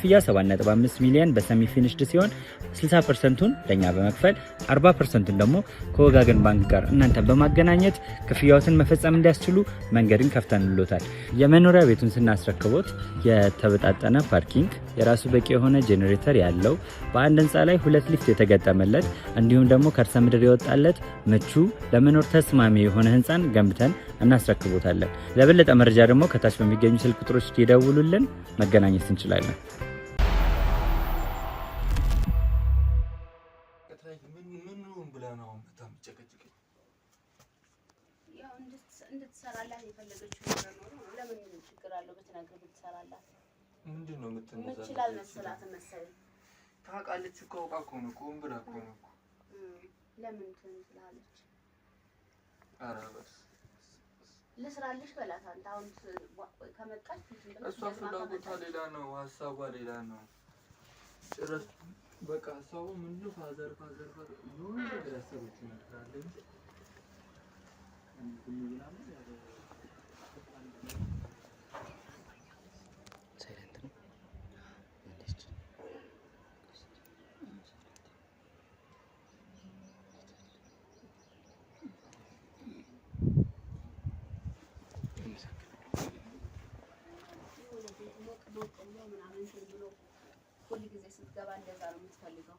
ክፍያ 7.5 ሚሊዮን በሰሚ ፊኒሽድ ሲሆን 60%ቱን ለኛ በመክፈል 40%ቱን ደግሞ ከወጋገን ባንክ ጋር እናንተ በማገናኘት ክፍያዎትን መፈጸም እንዲያስችሉ መንገድን ከፍተንልዎታል። የመኖሪያ ቤቱን ስናስረክቦት የተበጣጠነ ፓርኪንግ፣ የራሱ በቂ የሆነ ጄኔሬተር ያለው በአንድ ህንፃ ላይ 2 ሊፍት የተገጠመለት እንዲሁም ደግሞ ከርሰ ምድር የወጣለት ምቹ ለመኖር ተስማሚ የሆነ ህንፃን ገንብተን እናስረክቦታለን። ለበለጠ መረጃ ደግሞ ከታች በሚገኙ ስልክ ቁጥሮች ይደውሉልን፣ መገናኘት እንችላለን። እንድትሰራላት የፈለገችው ነገር ነው። ለምን ችግር አለው? በተናገር ብትሰራላት ምንድን ነው የምትነዛው? ምንችላል መሰላት መሰለኝ። ታውቃለች እኮ አውቃ እኮ ነው ቁም ብላ እኮ ነው። ለምን ትላለች? ኧረ በስ ልስራልሽ በላት። አንተ አሁን ከመጣች እሷ ፍላጎቷ ሌላ ነው፣ ሀሳቧ ሌላ ነው። ጭራሽ በቃ ሀሳቡ ምንድን ነው? ፋዘር የሆነ ነገር ያሰበችው ነገር አለ እንጂ ሁሉ ጊዜ ስትገባ እንደዛ ነው የምትፈልገው።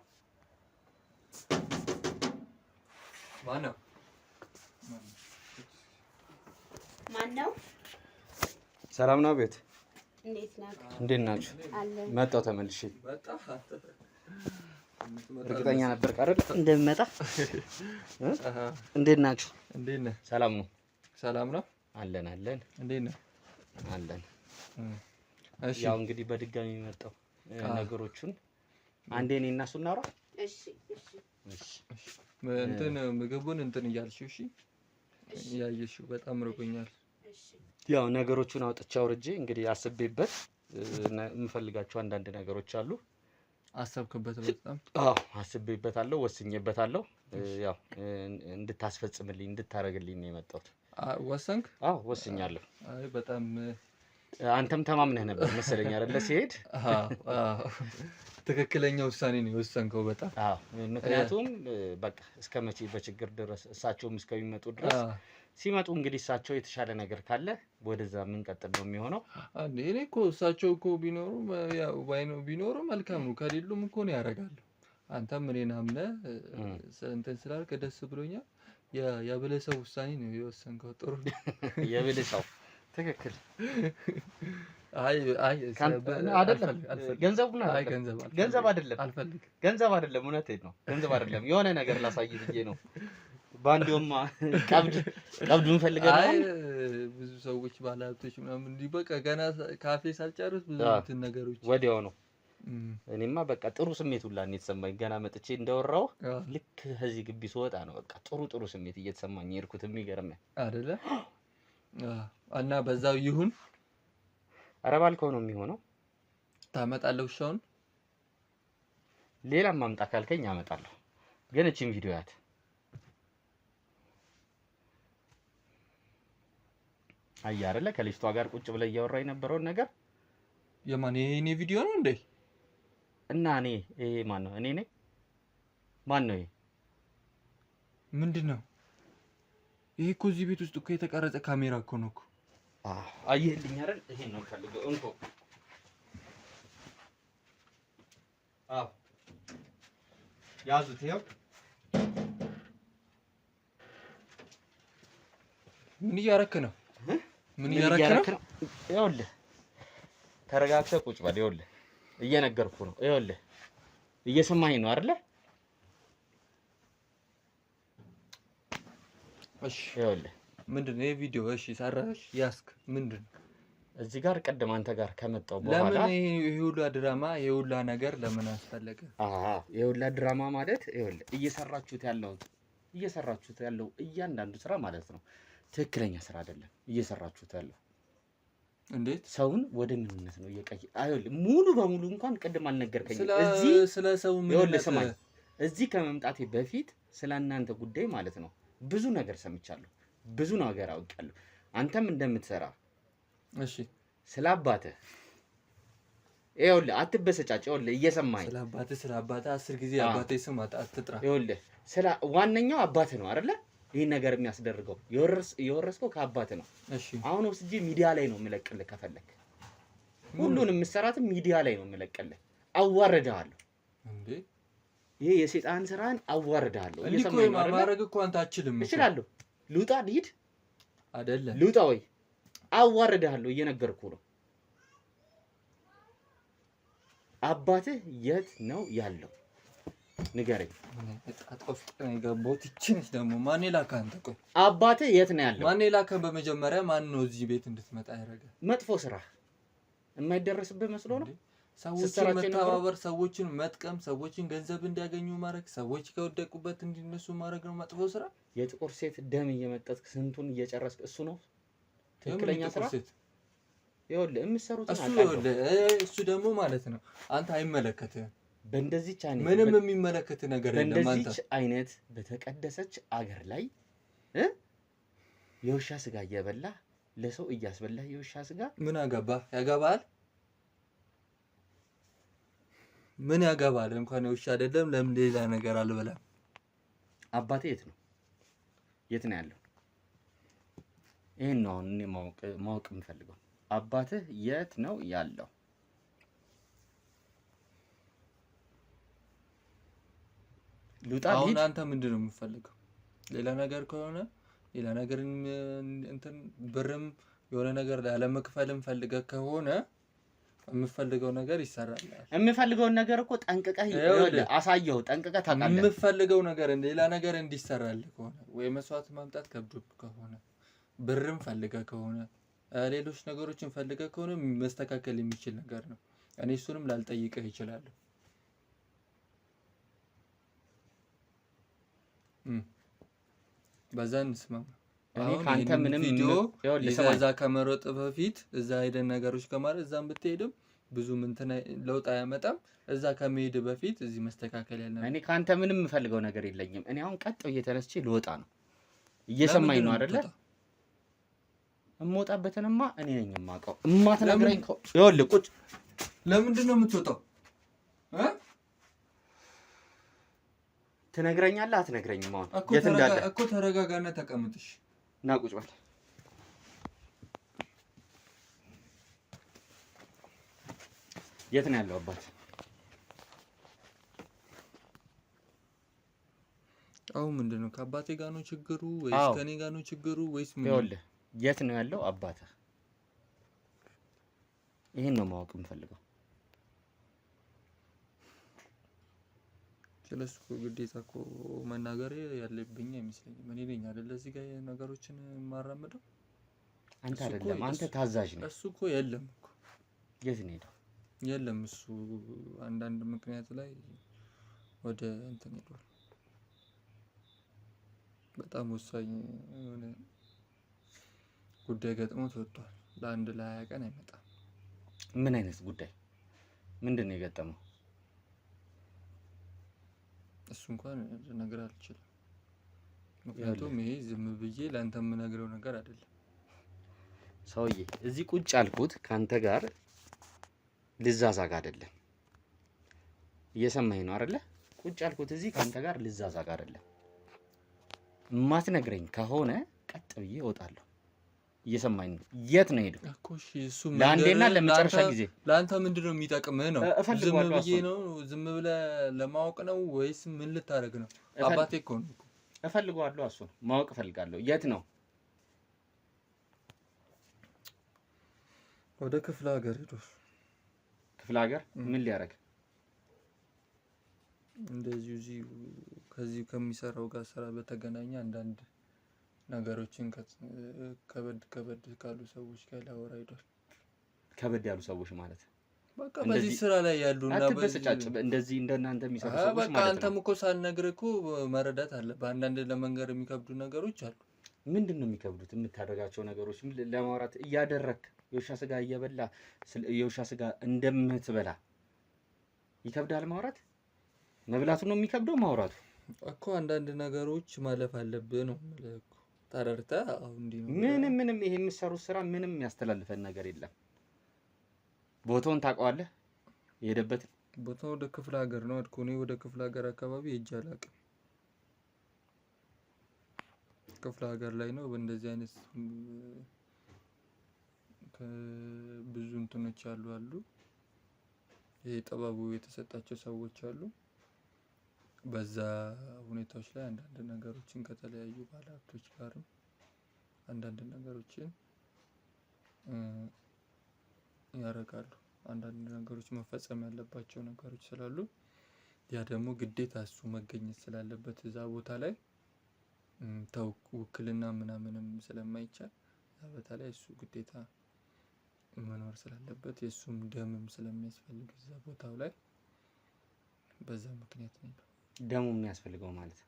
ማነው? ሰላም ነው ቤት? እንዴት ነህ? እንዴት ናችሁ? መጣሁ ተመልሼ። እርግጠኛ ነበር አይደል እንደምመጣ? እንዴት ናችሁ? እንዴት ነህ? ሰላም ነው? ሰላም ነው አለን። እንዴት ነህ? አለን። እሺ ያው እንግዲህ በድጋሚ መጣሁ ነገሮቹን አንዴ እኔ እና እሱ እናውራ። እሺ እንትን ምግቡን እንትን እያልሽው እሺ ያየሽው በጣም ርቆኛል። ያው ነገሮቹን አውጥቼ አውርጄ እንግዲህ አስቤበት የምፈልጋቸው አንዳንድ ነገሮች አሉ። አሰብክበት? በጣም አዎ አስቤበታለሁ፣ ወስኜበታለሁ። ያው እንድታስፈጽምልኝ እንድታረግልኝ ነው የመጣሁት። ወሰንክ? አዎ ወስኛለሁ። አይ በጣም አንተም ተማምነህ ነበር መሰለኝ አይደለ ሲሄድ? ትክክለኛ ውሳኔ ነው የወሰንከው በጣም። አዎ ምክንያቱም በቃ እስከመቼ በችግር ድረስ እሳቸውም እስከሚመጡ ድረስ ሲመጡ እንግዲህ እሳቸው የተሻለ ነገር ካለ ወደዛ የምንቀጥል ነው የሚሆነው። እኔ እኮ እሳቸው እኮ ቢኖሩ መልካም ነው፣ ከሌሉም እኮ ነው ያደርጋሉ። አንተም እኔን አምነህ እንትን ስላልክ ደስ ብሎኛል። የብልህ ሰው ውሳኔ ነው የወሰንከው። ጥሩ የብልህ ሰው ትክክል። አይ አይደለም ገንዘብ አይደለም፣ እውነቴን ነው። ገንዘብ አይደለም፣ የሆነ ነገር ላሳይ ብዬ ነው። ባንዶማ ቀብዱን ፈልገህ ነው። ብዙ ሰዎች ባለሀብቶች ምናምን እንዲህ በቃ ገና ካፌ ሳልጨርስ ብዙ ነገሮች ወዲያው ነው። እኔማ በቃ ጥሩ ስሜት ሁላ ነው የተሰማኝ ገና መጥቼ እንዳወራው። ልክ ከዚህ ግቢ ስወጣ ነው በቃ ጥሩ ስሜት እየተሰማኝ የሄድኩት። የሚገርም አይደለ? እና በዛው ይሁን። ኧረ ባልከው ነው የሚሆነው። ታመጣለህ ውሻውን? ሌላም ማምጣ ካልከኝ አመጣለሁ፣ ግን እቺን ቪዲዮ ያት አየህ አይደለ ከልጅቷ ጋር ቁጭ ብለህ እያወራ የነበረውን ነገር የማን የኔ ቪዲዮ ነው እንዴ? እና እኔ ይሄ ማን ነው? እኔ ነኝ። ማን ነው ይሄ? ምንድነው ይሄ? እኮ እዚህ ቤት ውስጥ እኮ የተቀረጸ ካሜራ እኮ ነው እኮ። አየህልኝ አይደል? ይሄን ነው ፈልገው እንኮ። ያዙት። ይኸው ምን እያረክ ነው? ምን እያረክ ነው? ይኸውልህ ተረጋግተህ ቁጭ በል። ይኸውልህ እየነገርኩህ ነው። ይኸውልህ እየሰማኸኝ ነው አይደለ? እሺ ይኸውልህ ምንድነው ይሄ ቪዲዮ? እሺ ሰራሽ ያስክ ምንድነው? እዚህ ጋር ቅድም አንተ ጋር ከመጣው በኋላ ለምን ይሄ ሁሉ ድራማ ይሄ ሁሉ ነገር ለምን አስፈለገ? ይሄ ሁሉ ድራማ ማለት ይኸውልህ እየሰራችሁት ያለው እያንዳንዱ ስራ ማለት ነው ትክክለኛ ስራ አይደለም እየሰራችሁት ያለው። እንዴት ሰውን ወደ ምንነት ነው ይኸውልህ ሙሉ በሙሉ እንኳን ቅድም አልነገርከኝም። ስለ ሰው ይኸውልህ ስማኝ፣ እዚህ ከመምጣቴ በፊት ስለ እናንተ ጉዳይ ማለት ነው ብዙ ነገር ሰምቻለሁ፣ ብዙ ነገር አውቃለሁ። አንተም እንደምትሰራ እሺ ስለ አባትህ ይኸውልህ አትበሰጫጭ። ይኸውልህ እየሰማኸኝ ስለ አባትህ 10 ጊዜ አባትህ ስም አትጥራ። ይኸውልህ ስለ ዋነኛው አባትህ ነው አይደለ? ይሄን ነገር የሚያስደርገው የወረስከው ከአባትህ ነው። እሺ አሁን ወስጄ ሚዲያ ላይ ነው የምለቅልህ። ከፈለክ ሁሉንም የምትሰራትም ሚዲያ ላይ ነው የምለቅልህ። አዋርድሃለሁ እንዴ! ይሄ የሰይጣን ስራን አዋርድሃለሁ። እየሰማኸኝ ነው? ማድረግ እኮ አንተ አትችልም። እችላለሁ። ልውጣ ልሂድ አይደለም? ልውጣ ወይ? አዋርድሃለሁ። እየነገርኩህ ነው። አባትህ የት ነው ያለው? ንገረኝ። አጥቆፍ ነው የገባሁት። ይችንስ ደግሞ ማን ላከህ አንተ? ቆይ አባትህ የት ነው ያለው? ማን ላከህ? በመጀመሪያ ማን ነው እዚህ ቤት እንድትመጣ ያደረገ? መጥፎ ስራ የማይደረስብህ መስሎ ነው። ሰዎችን መተባበር፣ ሰዎችን መጥቀም፣ ሰዎችን ገንዘብ እንዲያገኙ ማድረግ፣ ሰዎች ከወደቁበት እንዲነሱ ማድረግ ነው መጥፎ ስራ። የጥቁር ሴት ደም እየመጠጥክ ስንቱን እየጨረስክ እሱ ነው ትክክለኛ ስራ። ይኸውልህ የምትሰሩትን እሱ ደግሞ ማለት ነው አንተ አይመለከትህም። በእንደዚች አይነት ምንም የሚመለከት ነገር የለም። በእንደዚች አይነት በተቀደሰች አገር ላይ የውሻ ስጋ እየበላ ለሰው እያስበላ የውሻ ስጋ ምን ያገባህ? ያገባል? ምን ያገባል? እንኳን የውሻ አይደለም ለምን ሌላ ነገር አልበላም። አባትህ የት ነው? የት ነው ያለው? ይሄን ነው እኔ ማወቅ የምፈልገው። አባትህ የት ነው ያለው? ሉጣ አሁን አንተ ምንድን ነው የምትፈልገው? ሌላ ነገር ከሆነ ሌላ ነገር እንትን ብርም የሆነ ነገር ለመክፈልም ፈልገህ ከሆነ የምፈልገው ነገር ይሰራል። የምፈልገውን ነገር እኮ ጠንቅቀህ ይኸውልህ አሳየው። ጠንቅቀህ ታውቃለህ። የምፈልገው ነገር ሌላ ነገር እንዲሰራልህ ከሆነ ወይ መስዋዕት ማምጣት ከብዶብ ከሆነ ብርም ፈልገህ ከሆነ ሌሎች ነገሮችን ፈልገህ ከሆነ መስተካከል የሚችል ነገር ነው። እኔ እሱንም ላልጠይቅህ እችላለሁ። በዛ እንስማማ። እኔ ካንተ ምንም ቪዲዮ ለዛ ከመሮጥ በፊት እዛ ሄደን ነገሮች ከማድረግ እዛም ብትሄድም ብዙ እንትን ለውጥ አያመጣም። እዛ ከመሄድ በፊት እዚህ መስተካከል ያለ። እኔ ካንተ ምንም የምፈልገው ነገር የለኝም። እኔ አሁን ቀጥ ብዬ ተነስቼ ልወጣ ነው። እየሰማኝ ነው አይደለ? እምወጣበትንማ እኔ ነኝ የማውቀው። እማትነግረኝ ይኸውልህ ቁጭ። ለምንድን ነው የምትወጣው? ትነግረኛለህ አትነግረኝም? አሁን የት እንዳለ እኮ ተረጋጋና ተቀምጥሽ ና ቁጭ በል። የት ነው ያለው አባት? አሁን ምንድን ነው ከአባቴ ጋር ነው ችግሩ ወይስ ከኔ ጋር ነው ችግሩ ወይስ ምን? ይኸውልህ የት ነው ያለው አባትህ? ይሄን ነው ማወቅ የምፈልገው። ስለሱ ግዴታ እኮ መናገር ያለብኝ አይመስለኝም። እኔ ነኝ አይደል እዚህ ጋር ነገሮችን የማራምደው? አንተ አይደለም፣ አንተ ታዛዥ ነህ። እሱ እኮ የለም እኮ። የት ነው ሄደው? የለም እሱ አንዳንድ ምክንያት ላይ ወደ እንትን ሄዷል። በጣም ወሳኝ የሆነ ጉዳይ ገጥሞት ወጥቷል። ለአንድ ለ20 ቀን አይመጣም። ምን አይነት ጉዳይ? ምንድን ነው የገጠመው? እሱ እንኳን ልነግርህ አልችልም። ምክንያቱም ይሄ ዝም ብዬ ለአንተ የምነግረው ነገር አይደለም። ሰውዬ እዚህ ቁጭ አልኩት ካንተ ጋር ልዛዛግ አይደለም። እየሰማኸኝ ነው አይደለ? ቁጭ አልኩት እዚህ ካንተ ጋር ልዛዛግ አይደለም። የማትነግረኝ ከሆነ ቀጥ ብዬ እወጣለሁ። እየሰማኸኝ ነው? የት ነው ሄድኩ እኮ? እሺ እሱ ለአንዴና ለመጨረሻ ጊዜ ለአንተ ምንድነው የሚጠቅምህ ነው? ዝም ብለህ ለማወቅ ነው ወይስ ምን ልታደርግ ነው? አባቴ እኮ ነው። እፈልገዋለሁ። እሱን ማወቅ እፈልጋለሁ። የት ነው? ወደ ክፍለ ሀገር ሄዶ። ክፍለ ሀገር ምን ሊያደርግ? እንደዚህ ከዚህ ከሚሰራው ጋር ስራ በተገናኘ አንዳንድ ነገሮችን ከበድ ካሉ ሰዎች ጋር ሊያወራ ሄዷል። ከበድ ያሉ ሰዎች ማለት በቃ በዚህ ስራ ላይ ያሉና አትበሰጫጭ። እንደዚህ እንደናንተ የሚሰሩ ሰዎች ማለት ነው። በቃ አንተም እኮ ሳልነግርህ እኮ መረዳት አለ። በአንዳንድ ለመንገር የሚከብዱ ነገሮች አሉ። ምንድን ነው የሚከብዱት? የምታደርጋቸው ነገሮች ለማውራት እያደረክ የውሻ ስጋ እየበላ የውሻ ስጋ እንደምትበላ ይከብዳል ማውራት? መብላቱ ነው የሚከብደው ማውራቱ እኮ። አንዳንድ ነገሮች ማለፍ አለብህ ነው እኮ። ተረድተህ አሁን እንዲህ ነው። ምንም ይሄ የምትሰሩት ስራ ምንም ያስተላልፈን ነገር የለም። ቦታውን ታውቀዋለህ? የሄደበትን ቦታው ወደ ክፍለ ሀገር ነው አልኩህ። እኔ ወደ ክፍለ ሀገር አካባቢ ሄጄ አላውቅም። ክፍለ ሀገር ላይ ነው በእንደዚህ አይነት ብዙ እንትኖች አሉ ይሄ ጥበቡ የተሰጣቸው ሰዎች አሉ። በዛ ሁኔታዎች ላይ አንዳንድ ነገሮችን ከተለያዩ ባለሀብቶች ጋርም አንዳንድ ነገሮችን ያደርጋሉ። አንዳንድ ነገሮች መፈጸም ያለባቸው ነገሮች ስላሉ ያ ደግሞ ግዴታ እሱ መገኘት ስላለበት እዛ ቦታ ላይ ውክልና ምናምንም ስለማይቻል እዛ ቦታ ላይ እሱ ግዴታ መኖር ስላለበት የእሱም ደምም ስለሚያስፈልግ እዛ ቦታው ላይ በዛ ምክንያት ነው። ደሙ የሚያስፈልገው ማለት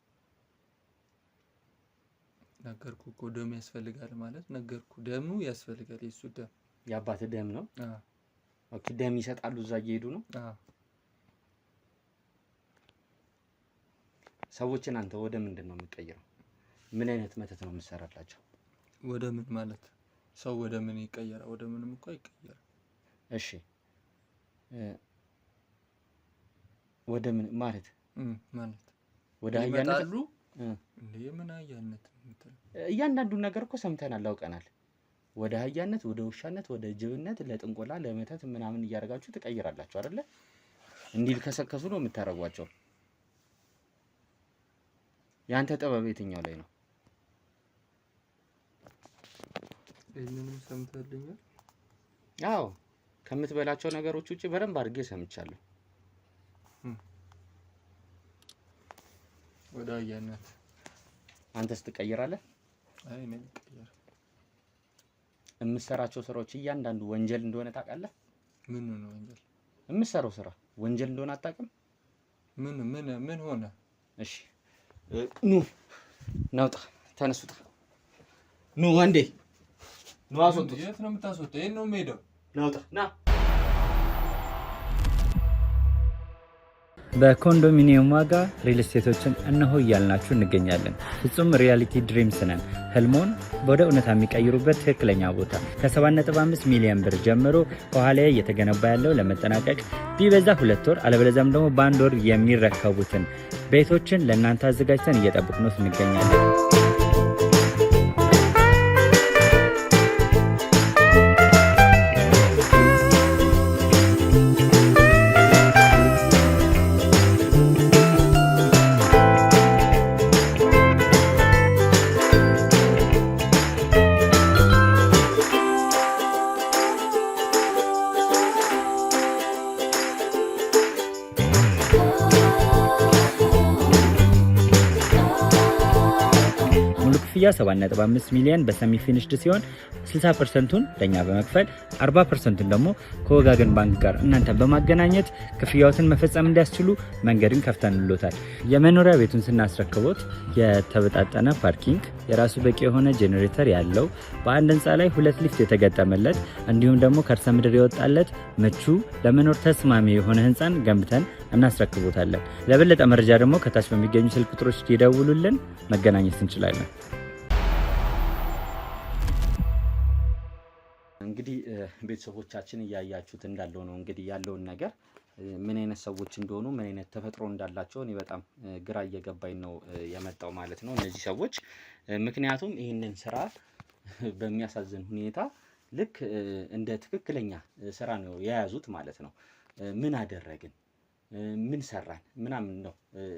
ነገርኩ እኮ ደም ያስፈልጋል ማለት ነገርኩ። ደሙ ያስፈልጋል። የእሱ ደም የአባት ደም ነው። ኦኬ ደም ይሰጣሉ። እዛ እየሄዱ ነው። ሰዎችን አንተ ወደ ምንድን ነው የምትቀይረው? ምን አይነት መተት ነው የምትሰራላቸው? ወደ ምን ማለት ሰው ወደ ምን ይቀየራል? ወደ ምንም እኮ አይቀየርም። እሺ ወደ ምን ማለት ወደ አያነት እንዴ? ምን አያነት እንትን እያንዳንዱን ነገር እኮ ሰምተናል፣ አውቀናል። ወደ አያነት፣ ወደ ውሻነት፣ ወደ ጅብነት፣ ለጥንቆላ፣ ለመተት ምናምን እያደረጋችሁ ትቀይራላችሁ አይደለ? እንዲል ከሰከሱ ነው የምታረጓቸው። ያንተ ጥበብ የትኛው ላይ ነው? ምንም ሰምተልኛል? አዎ ከምትበላቸው ነገሮች ውጪ በደንብ አድርጌ ሰምቻለሁ። ወደ አያነት አንተስ ትቀይራለህ? አይ ምን ቀየር? የምትሰራቸው ስራዎች እያንዳንዱ ወንጀል እንደሆነ ታውቃለህ? ምን ነው ወንጀል? የምትሰራው ስራ ወንጀል እንደሆነ አታውቅም? ምን ሆነ? እሺ ኑ ናውጣ፣ ተነሱታ፣ ኑ አንዴ ኑ አስወጡት። የት ነው የምታስወጣው? የት ነው የምሄደው? ናውጣ ና። በኮንዶሚኒየም ዋጋ ሪል ስቴቶችን እነሆ እያልናችሁ እንገኛለን። ፍጹም ሪያሊቲ ድሪምስ ነን። ህልሞን ወደ እውነታ የሚቀይሩበት ትክክለኛ ቦታ ከ7.5 ሚሊዮን ብር ጀምሮ ከኋላ እየተገነባ ያለው ለመጠናቀቅ ቢበዛ 2 ወር አለበለዚያም ደግሞ በ1 ወር የሚረከቡትን ቤቶችን ለእናንተ አዘጋጅተን እየጠበቅነው እንገኛለን። ክፍያ 7.5 ሚሊዮን በሰሚ ፊኒሽድ ሲሆን 60%ቱን ለኛ በመክፈል 40%ቱን ደግሞ ከወጋገን ባንክ ጋር እናንተ በማገናኘት ክፍያዎትን መፈጸም እንዲያስችሉ መንገድን ከፍተንልዎታል። የመኖሪያ ቤቱን ስናስረክቦት የተበጣጠነ ፓርኪንግ፣ የራሱ በቂ የሆነ ጄኔሬተር ያለው በአንድ ህንፃ ላይ 2 ሊፍት የተገጠመለት እንዲሁም ደግሞ ከርሰ ምድር የወጣለት ምቹ ለመኖር ተስማሚ የሆነ ህንፃን ገንብተን እናስረክቦታለን። ለበለጠ መረጃ ደግሞ ከታች በሚገኙ ስልክ ቁጥሮች ይደውሉልን፣ መገናኘት እንችላለን። እንግዲህ ቤተሰቦቻችን እያያችሁት እንዳለው ነው እንግዲህ ያለውን ነገር ምን አይነት ሰዎች እንደሆኑ ምን አይነት ተፈጥሮ እንዳላቸው እኔ በጣም ግራ እየገባኝ ነው የመጣው ማለት ነው እነዚህ ሰዎች። ምክንያቱም ይህንን ስራ በሚያሳዝን ሁኔታ ልክ እንደ ትክክለኛ ስራ ነው የያዙት ማለት ነው። ምን አደረግን ምን ሰራን ምናምን ነው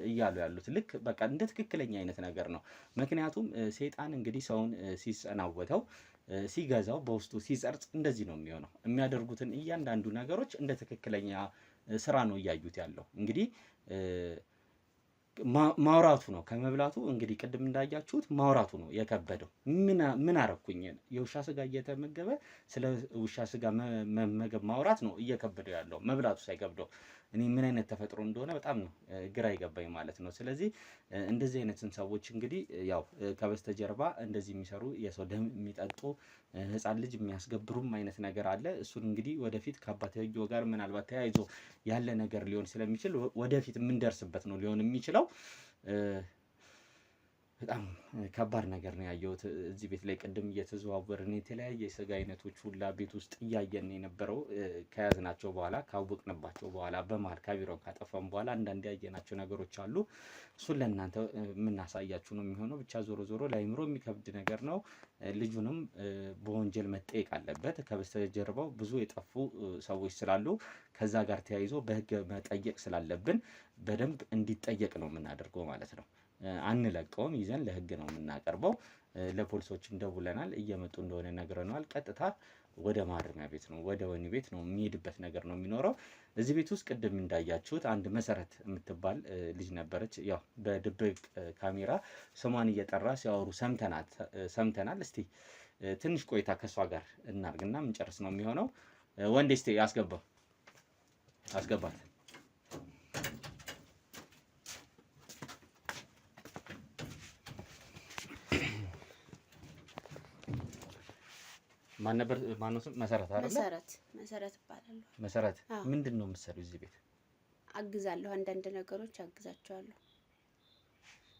እያሉ ያሉት። ልክ በቃ እንደ ትክክለኛ አይነት ነገር ነው። ምክንያቱም ሰይጣን እንግዲህ ሰውን ሲጸናወተው ሲገዛው በውስጡ ሲጸርጽ እንደዚህ ነው የሚሆነው። የሚያደርጉትን እያንዳንዱ ነገሮች እንደ ትክክለኛ ስራ ነው እያዩት ያለው። እንግዲህ ማውራቱ ነው ከመብላቱ እንግዲህ ቅድም እንዳያችሁት ማውራቱ ነው የከበደው። ምን አረኩኝ? የውሻ ስጋ እየተመገበ ስለ ውሻ ስጋ መመገብ ማውራት ነው እየከበደው ያለው መብላቱ ሳይከብደው። እኔ ምን አይነት ተፈጥሮ እንደሆነ በጣም ነው ግራ ይገባኝ ማለት ነው። ስለዚህ እንደዚህ አይነትን ሰዎች እንግዲህ ያው ከበስተጀርባ እንደዚህ የሚሰሩ የሰው ደም የሚጠጡ ህፃን ልጅ የሚያስገብሩም አይነት ነገር አለ። እሱን እንግዲህ ወደፊት ከአባትየው ጋር ምናልባት ተያይዞ ያለ ነገር ሊሆን ስለሚችል ወደፊት የምንደርስበት ነው ሊሆን የሚችለው። በጣም ከባድ ነገር ነው ያየሁት እዚህ ቤት ላይ። ቅድም እየተዘዋወርን የተለያየ የስጋ አይነቶች ሁላ ቤት ውስጥ እያየን የነበረው ከያዝናቸው በኋላ ካወቅንባቸው በኋላ በመሀል ካቢሮ ካጠፋን በኋላ አንዳንድ ያየናቸው ነገሮች አሉ። እሱን ለእናንተ የምናሳያችሁ ነው የሚሆነው። ብቻ ዞሮ ዞሮ ለአይምሮ የሚከብድ ነገር ነው። ልጁንም በወንጀል መጠየቅ አለበት። ከበስተጀርባው ብዙ የጠፉ ሰዎች ስላሉ ከዛ ጋር ተያይዞ በህግ መጠየቅ ስላለብን በደንብ እንዲጠየቅ ነው የምናደርገው ማለት ነው። አንለቀውም፣ ይዘን ለህግ ነው የምናቀርበው። ለፖሊሶችም ደውለናል፣ እየመጡ እንደሆነ ነግረናል። ቀጥታ ወደ ማረሚያ ቤት ነው ወደ ወህኒ ቤት ነው የሚሄድበት ነገር ነው የሚኖረው። እዚህ ቤት ውስጥ ቅድም እንዳያችሁት አንድ መሰረት የምትባል ልጅ ነበረች። ያው በድብቅ ካሜራ ስሟን እየጠራ ሲያወሩ ሰምተናል። እስቲ ትንሽ ቆይታ ከሷ ጋር እናርግና ምንጨርስ ነው የሚሆነው። ወንዴ እስቲ አስገባት። ማን ነበር? ማነው ስም? መሰረት አይደል? መሰረት እባላለሁ። መሰረት ምንድን ነው የምትሰሪው እዚህ ቤት? አግዛለሁ፣ አንዳንድ ነገሮች አግዛቸዋለሁ።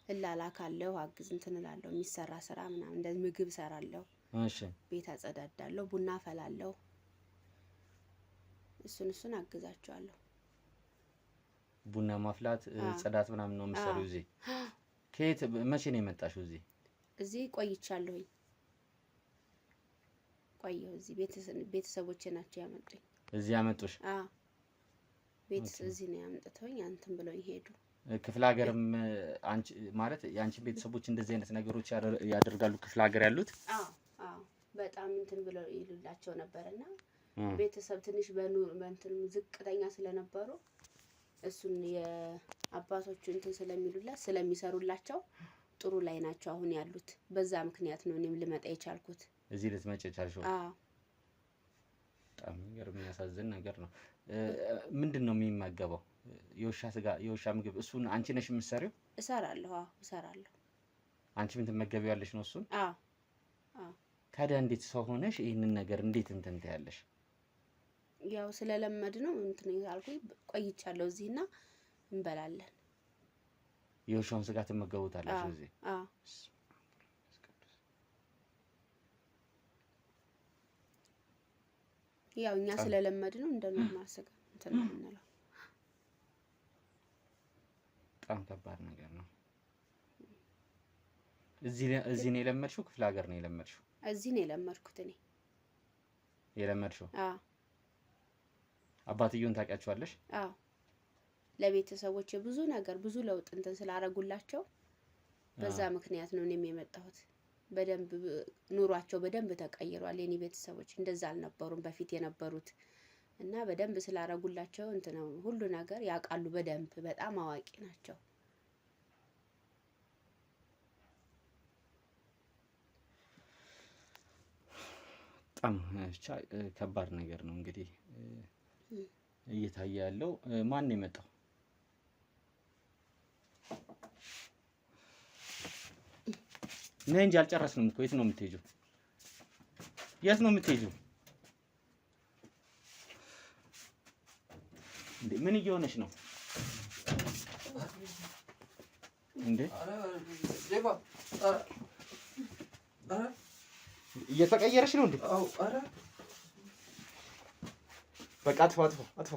እላላካለሁ፣ እንትን እላለሁ። የሚሰራ ስራ ምናምን እንደዚህ ምግብ ሰራለሁ። እሺ። ቤት አጸዳዳለሁ፣ ቡና ፈላለሁ። እሱን አግዛቸዋለሁ። ቡና ማፍላት፣ ጽዳት ምናምን ነው የምትሰሪው እዚህ? ከየት መቼ ነው የመጣሽው እዚህ? እዚህ ቆይቻለሁኝ። ቆየሁ እዚህ። ቤተሰቦቼ ናቸው ያመጡኝ። እዚህ ያመጡሽ? እዚህ ነው ያመጡኝ። አንተም ብለው ይሄዱ። ክፍለ ሀገርም አንቺ ማለት የአንቺ ቤተሰቦች እንደዚህ አይነት ነገሮች ያደርጋሉ ክፍለ ሀገር ያሉት? በጣም እንትን ብለው ይሉላቸው ነበርና ቤተሰብ ትንሽ በእንትን ዝቅተኛ ስለነበሩ እሱን የአባቶቹ እንትን ስለሚሰሩላቸው ጥሩ ላይ ናቸው አሁን ያሉት። በዛ ምክንያት ነው እኔም ልመጣ የቻልኩት። እዚህ ልትመጪ የቻልሽው? በጣም የሚያሳዝን ነገር ነው። ምንድን ነው የሚመገበው? የውሻ ስጋ፣ የውሻ ምግብ። እሱን አንቺ ነሽ የምትሰሪው? እሰራለሁ። እሰራለሁ። አንቺ ምን ትመገቢዋለሽ ነው እሱን? ታዲያ እንዴት ሰው ሆነሽ ይህንን ነገር እንዴት እንትን ትያለሽ? ያው ስለለመድ ነው እንትን ያልኩኝ። ቆይቻለሁ እዚህና እንበላለን። የውሻውን ስጋ ትመገቡታለሽ እዚህ? ያው እኛ ስለለመድ ነው እንደ ኖርማል ስጋ እንትን ነው የምንለው። በጣም ከባድ ነገር ነው። እዚህ ነው የለመድሽው? ክፍለ ሀገር ነው የለመድሽው? እዚህ ነው የለመድኩት እኔ። የለመድሽው? አባትየውን ታውቂያቸዋለሽ? ለቤተሰቦቼ ብዙ ነገር ብዙ ለውጥ እንትን ስላደረጉላቸው በዛ ምክንያት ነው እኔም የመጣሁት። በደንብ ኑሯቸው በደንብ ተቀይሯል። የኔ ቤተሰቦች እንደዛ አልነበሩም በፊት የነበሩት እና በደንብ ስላደረጉላቸው እንትን ነው ሁሉ ነገር ያውቃሉ በደንብ። በጣም አዋቂ ናቸው። በጣም ከባድ ነገር ነው እንግዲህ እየታየ ያለው። ማን ነው የመጣው? ነይ እንጂ አልጨረስንም እኮ። የት ነው የምትሄጂው? የት ነው የምትሄጂው? እንዴ ምን እየሆነች ነው እንዴ? እየተቀየረች ነው እንዴ? በቃ አጥፎ